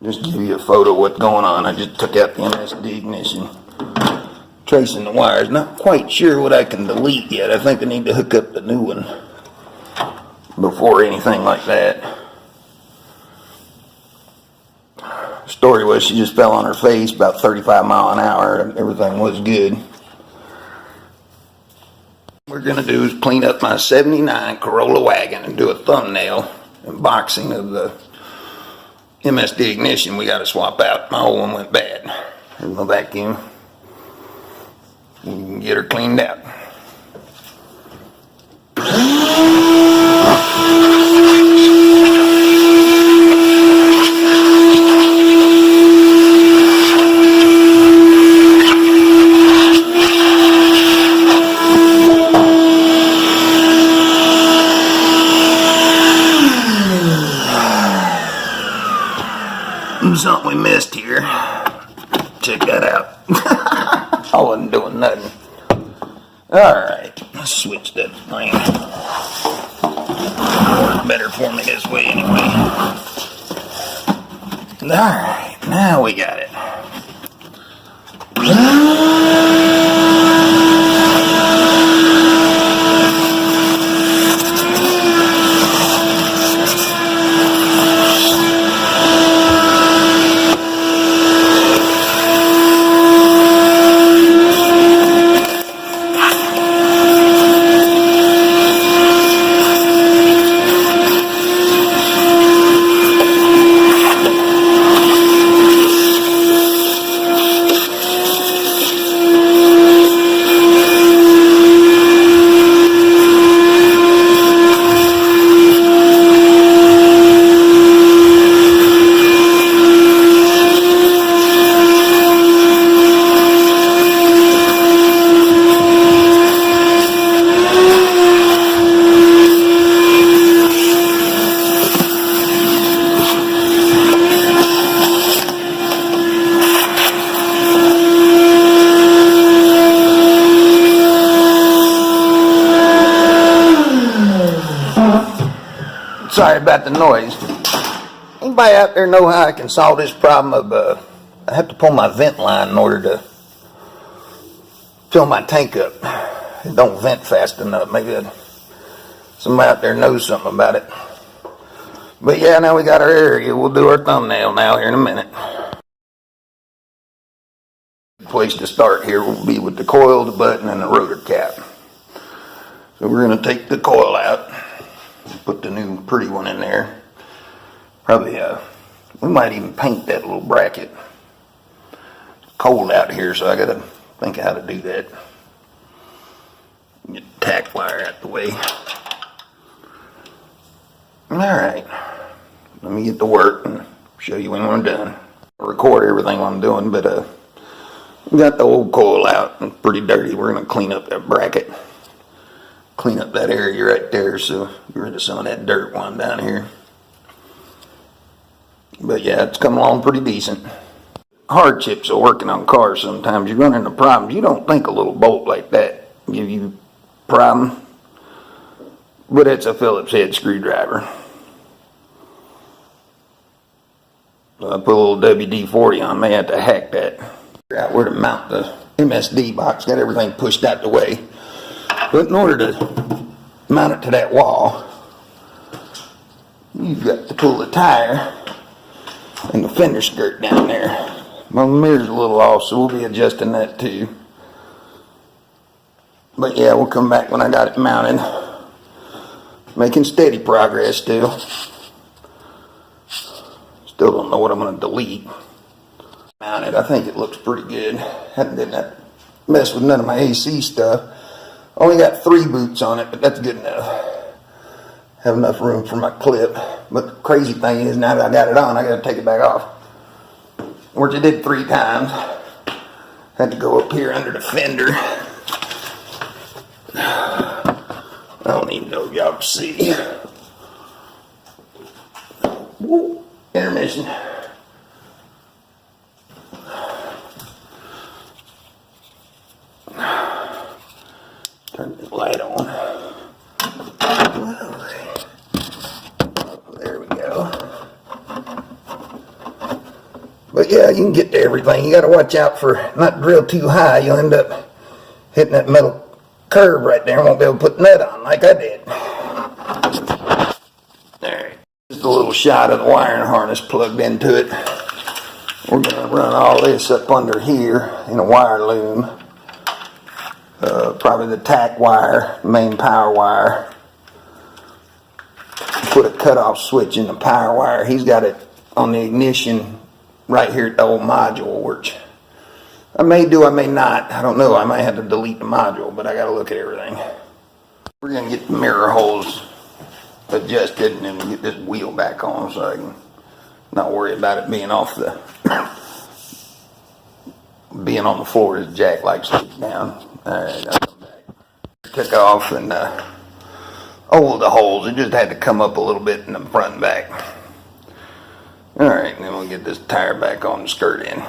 Just give you a photo of what's going on. I just took out the MSD ignition. Tracing the wires. Not quite sure what I can delete yet. I think I need to hook up the new one before anything like that. Story was she just fell on her face about 35 miles an hour and everything was good. What we're going to do is clean up my 79 Corolla Wagon and do a thumbnail unboxing of the MSD ignition we got to swap out. My old one went bad. Here's my vacuum. We can get her cleaned out. Something we missed here. Check that out. I wasn't doing nothing. Alright, let's switch that thing. It'll work better for me this way anyway. Alright, now we got it. Sorry about the noise. Anybody out there know how I can solve this problem of I have to pull my vent line in order to fill my tank up. It don't vent fast enough. Maybe somebody out there knows something about it. But yeah, now we got our area. We'll do our thumbnail now here in a minute. The place to start here will be with the coil, the button, and the rotor cap. So we're going to take the coil out. Put the new pretty one in there. Probably, we might even paint that little bracket. It's cold out here, so I gotta think of how to do that. Get the tack wire out the way. Alright. Let me get to work and show you when we're done. I'll record everything I'm doing, but we got the old coil out. It's pretty dirty. We're gonna clean up that bracket. Clean up that area right there, so get rid of some of that dirt one down here. But yeah, it's coming along pretty decent. Hardships of working on cars sometimes. You run into problems. You don't think a little bolt like that give you a problem. But it's a Phillips head screwdriver. So I put a little WD-40 on. May have to hack that. Figure out where to mount the MSD box. Got everything pushed out the way. But in order to mount it to that wall, you've got to pull the tire and the fender skirt down there. My mirror's a little off, so we'll be adjusting that too. But yeah, we'll come back when I got it mounted. Making steady progress still. Still don't know what I'm going to delete. Mounted, I think it looks pretty good. Haven't done that mess with none of my AC stuff. Only got 3 boots on it, but that's good enough. Have enough room for my clip. But the crazy thing is, now that I got it on, I got to take it back off. Which I did 3 times. Had to go up here under the fender. I don't even know if y'all can see. Woo, intermission. Turn this light on. There we go. But yeah, you can get to everything. You got to watch out for not drill too high. You'll end up hitting that metal curve right there and won't be able to put the nut on like I did. Alright, just a little shot of the wiring harness plugged into it. We're going to run all this up under here in a wire loom. Probably the tack wire, main power wire. Put a cutoff switch in the power wire. He's got it on the ignition right here at the old module, which I may do, I may not. I don't know. I might have to delete the module, but I got to look at everything. We're going to get the mirror holes adjusted and then we get this wheel back on so I can not worry about it being off the being on the floor as Jack likes to get down. Alright, I'll come back. Took off and oiled the holes. It just had to come up a little bit in the front and back. Alright, and then we'll get this tire back on the skirt in.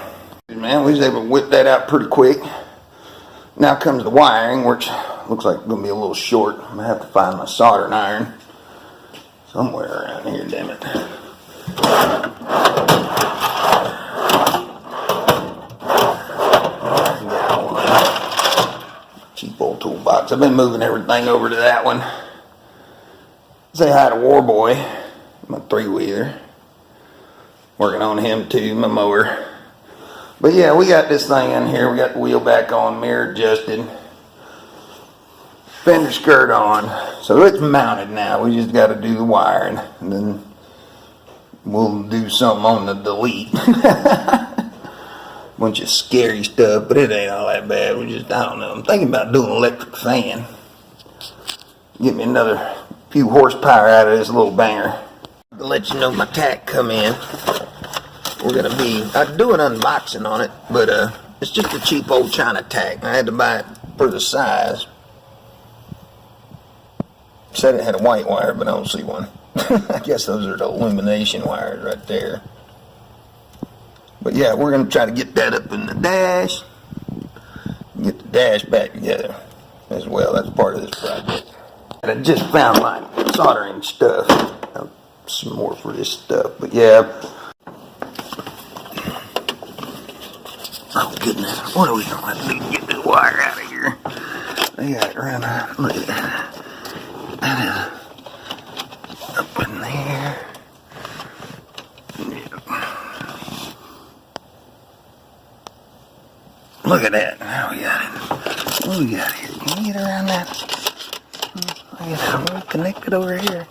Man, we was able to whip that out pretty quick. Now comes the wiring, which looks like it's going to be a little short. I'm going to have to find my soldering iron somewhere around here, damn it. Cheap old toolbox. I've been moving everything over to that one. Say hi to Warboy, my 3-wheeler. Working on him too, my mower. But yeah, we got this thing in here. We got the wheel back on, mirror adjusted, fender skirt on. So it's mounted now. We just got to do the wiring, and then we'll do something on the delete. Bunch of scary stuff, but it ain't all that bad. We just, I don't know. I'm thinking about doing an electric fan. Get me another few horsepower out of this little banger. To let you know my tack come in. We're gonna be, I do an unboxing on it, but it's just a cheap old China tack. I had to buy it for the size. Said it had a white wire, but I don't see one. I guess those are the illumination wires right there. But yeah, we're gonna try to get that up in the dash. Get the dash back together as well. That's part of this project. And I just found my soldering stuff. Some more for this stuff, but yeah. Oh goodness, what are we gonna have to do to get this wire out of here? They got it around, look at that. That is up in there. Yep. Look at that, now we got it. What do we got here? Can you get around that? Look at that, we're connected over here.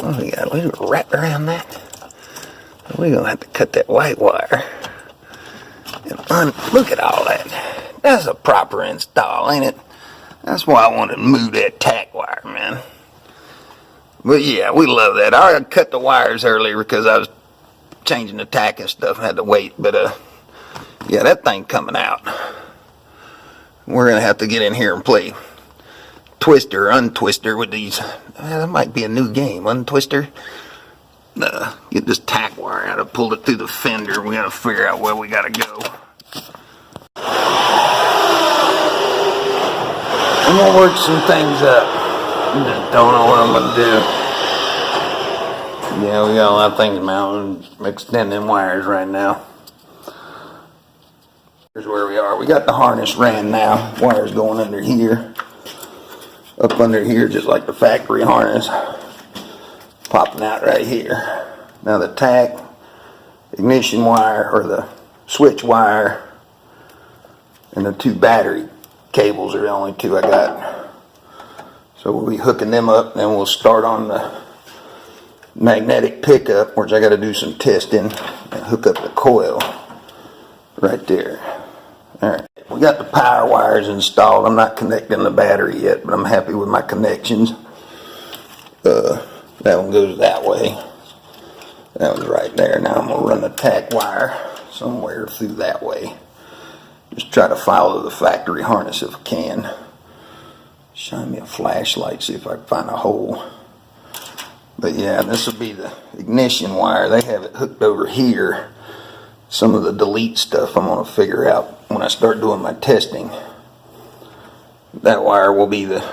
What do we got? We're wrapped around that. We're gonna have to cut that white wire. And look at all that. That's a proper install, ain't it? That's why I wanted to move that tack wire, man. But yeah, we love that. I cut the wires earlier because I was changing the tack and stuff and had to wait. But yeah, that thing coming out. We're gonna have to get in here and play Twister, Untwister with these. That might be a new game, Untwister. Get this tack wire out. I pulled it through the fender. We gotta figure out where we gotta go. I'm gonna work some things up. Just don't know what I'm gonna do. Yeah, we got a lot of things mounted. Extending wires right now. Here's where we are. We got the harness ran now. Wires going under here. Up under here, just like the factory harness. Popping out right here. Now the tack, ignition wire, or the switch wire, and the 2 battery cables are the only 2 I got. So we'll be hooking them up, and then we'll start on the magnetic pickup, which I got to do some testing, and hook up the coil right there. Alright, we got the power wires installed. I'm not connecting the battery yet, but I'm happy with my connections. That one goes that way. That one's right there. Now I'm going to run the tack wire somewhere through that way. Just try to follow the factory harness if I can. Shine me a flashlight, see if I can find a hole. But yeah, this will be the ignition wire. They have it hooked over here. Some of the delete stuff I'm going to figure out when I start doing my testing. That wire will be the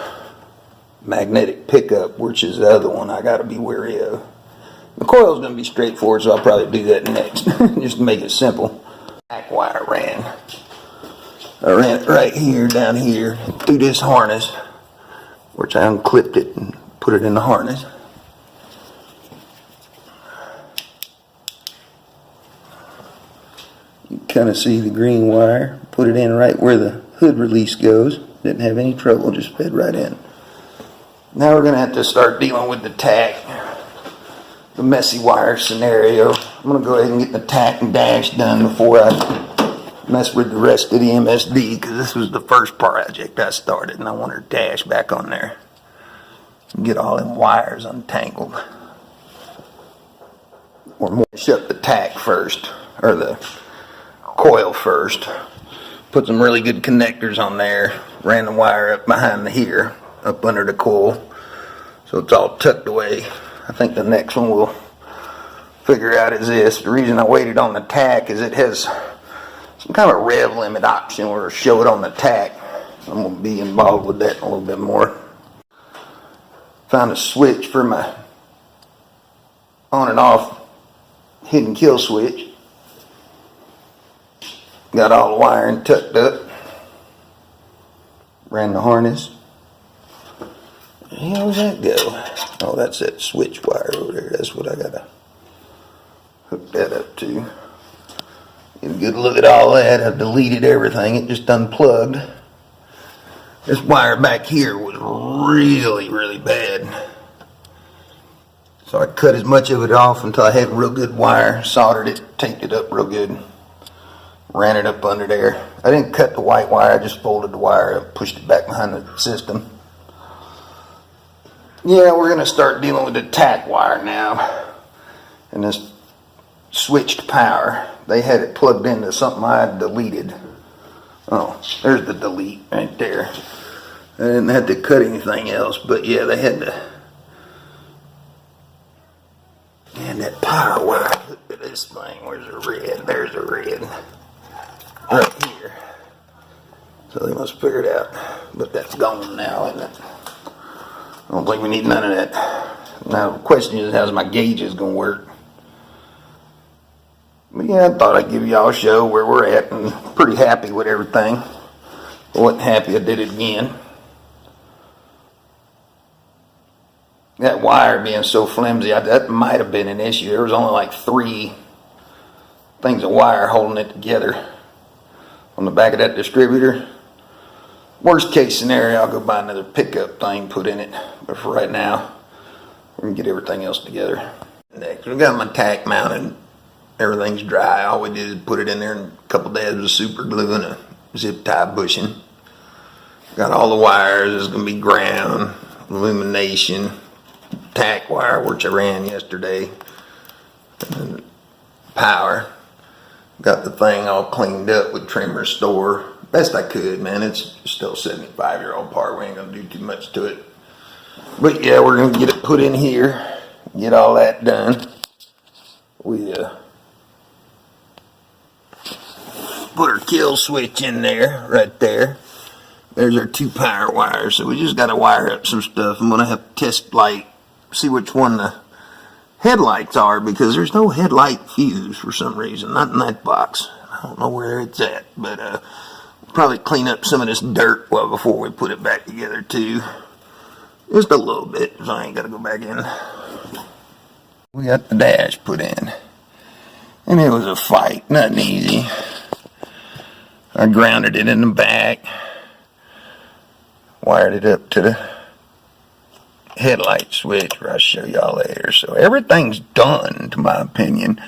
magnetic pickup, which is the other one I got to be wary of. The coil's going to be straightforward, so I'll probably do that next, just to make it simple. Back wire I ran it right here, down here, through this harness, which I unclipped it and put it in the harness. You can kind of see the green wire. Put it in right where the hood release goes. Didn't have any trouble, just fed right in. Now we're going to have to start dealing with the tack, the messy wire scenario. I'm going to go ahead and get the tack and dash done before I mess with the rest of the MSD, because this was the first project I started and I want her dash back on there. Get all them wires untangled. Or more, shut the tack first, or the coil first. Put some really good connectors on there. Ran the wire up behind the here, up under the coil, so it's all tucked away. I think the next one we'll figure out is this. The reason I waited on the tack is it has some kind of rev limit option where it'll show it on the tack. I'm going to be involved with that a little bit more. Found a switch for my on and off hidden kill switch. Got all the wiring tucked up. Ran the harness. How does that go? Oh, that's that switch wire over there. That's what I gotta hook that up to. Get a good look at all that. I deleted everything. It just unplugged. This wire back here was really, really bad. So I cut as much of it off until I had real good wire. Soldered it, taped it up real good. Ran it up under there. I didn't cut the white wire. I just folded the wire up, pushed it back behind the system. Yeah, we're going to start dealing with the tack wire now. And this switched power. They had it plugged into something I had deleted. Oh, there's the delete right there. I didn't have to cut anything else, but yeah, they had to. And that power wire, look at this thing. Where's the red? There's the red. Right here. So they must figure it out. But that's gone now, isn't it? I don't think we need none of that. Now the question is, how's my gauges going to work? But yeah, I thought I'd give y'all a show where we're at, and pretty happy with everything. I wasn't happy I did it again. That wire being so flimsy, that might have been an issue. There was only like 3 things of wire holding it together on the back of that distributor. Worst case scenario, I'll go buy another pickup thing, put in it. But for right now, we're going to get everything else together. Next, we got my tack mounted. Everything's dry. All we did is put it in there in a couple days with super glue and a zip tie bushing. Got all the wires. It's going to be ground, illumination, tack wire, which I ran yesterday, and power. Got the thing all cleaned up with trim restore. Best I could, man. It's still a 75-year-old part. We ain't going to do too much to it. But yeah, we're going to get it put in here, get all that done. We put our kill switch in there, right there. There's our 2 power wires. So we just got to wire up some stuff. I'm going to have to test light, see which one the headlights are, because there's no headlight fuse for some reason. Not in that box. I don't know where it's at, but we'll probably clean up some of this dirt before we put it back together too. Just a little bit, so I ain't got to go back in. We got the dash put in, and it was a fight, nothing easy. I grounded it in the back, wired it up to the headlight switch, where I'll show y'all later. So everything's done, to my opinion.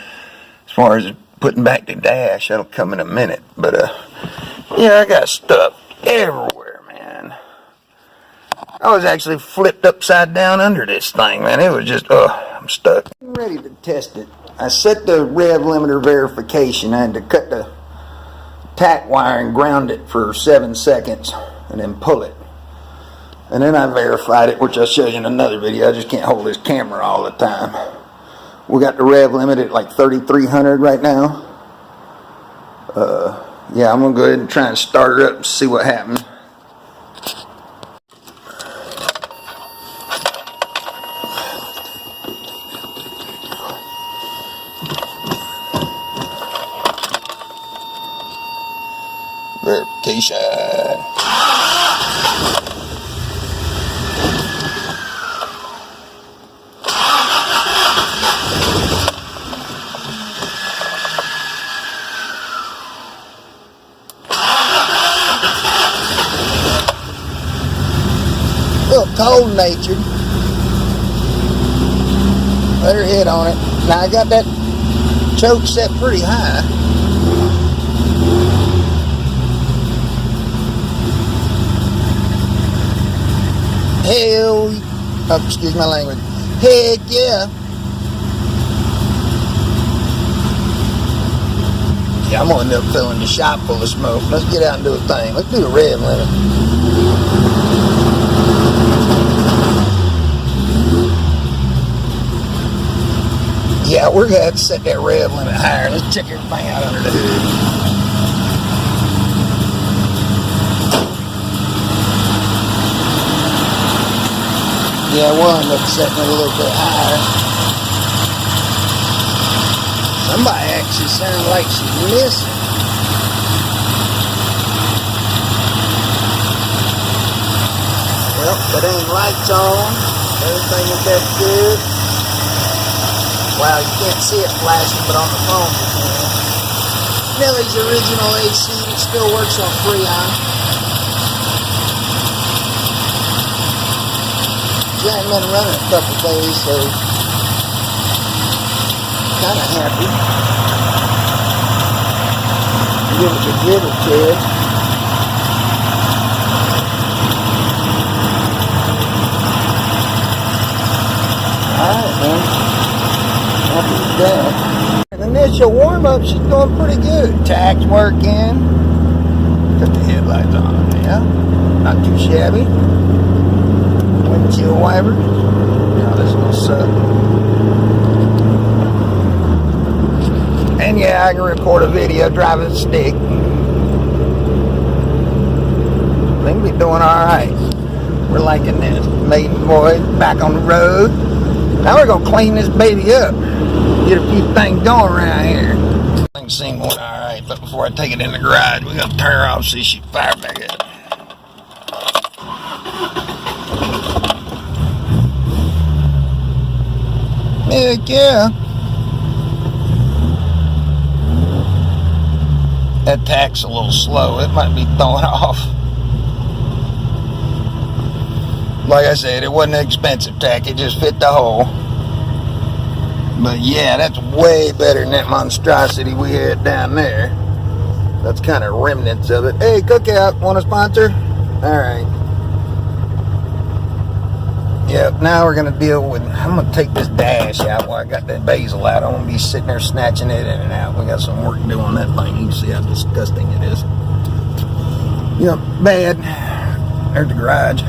As far as putting back the dash, that'll come in a minute. But yeah, I got stuff everywhere, man. I was actually flipped upside down under this thing, man. It was just, I'm stuck. I'm ready to test it. I set the rev limiter verification. I had to cut the tack wire and ground it for 7 seconds and then pull it. And then I verified it, which I'll show you in another video. I just can't hold this camera all the time. We got the rev limit at like 3,300 right now. Yeah, I'm going to go ahead and try and start her up and see what happens. station. A little cold natured. Let her hit on it. Now I got that choke set pretty high. Hell, oh, excuse my language. Heck yeah. Yeah, I'm gonna end up filling the shop full of smoke. Let's get out and do a thing. Let's do the rev limit. Yeah, we're gonna have to set that rev limit higher. Let's check everything out under the hood. Yeah, we'll end up setting it a little bit higher. Somebody actually sounds like she's missing. Well, that ain't lights on. Everything is that good. Wow, you can't see it flashing, but on the phone you can. Nellie's original AC that still works on Freon. She hadn't been running a couple days, so kind of happy. Give it a good or two. Alright, man. Happy with that. The initial warm-up, she's going pretty good. Tack's working. Got the headlights on, yeah. Not too shabby. Windshield wiper. Now this will suck. And yeah, I can record a video driving the stick. I think we're doing alright. We're liking this. Maiden boy back on the road. Now we're gonna clean this baby up. Get a few things going around here. Things seem going alright, but before I take it in the garage, we gotta turn her off so she can fire back up. Heck yeah. That tack's a little slow. It might be throwing off. Like I said, it wasn't an expensive tack. It just fit the hole. But yeah, that's way better than that monstrosity we had down there. That's kind of remnants of it. Hey, Cookout, want a sponsor? Alright. Yep, now we're going to deal with... I'm going to take this dash out while I got that basil out. I won't be sitting there snatching it in and out. We got some work to do on that thing. You can see how disgusting it is. Yep, bad. There's the garage.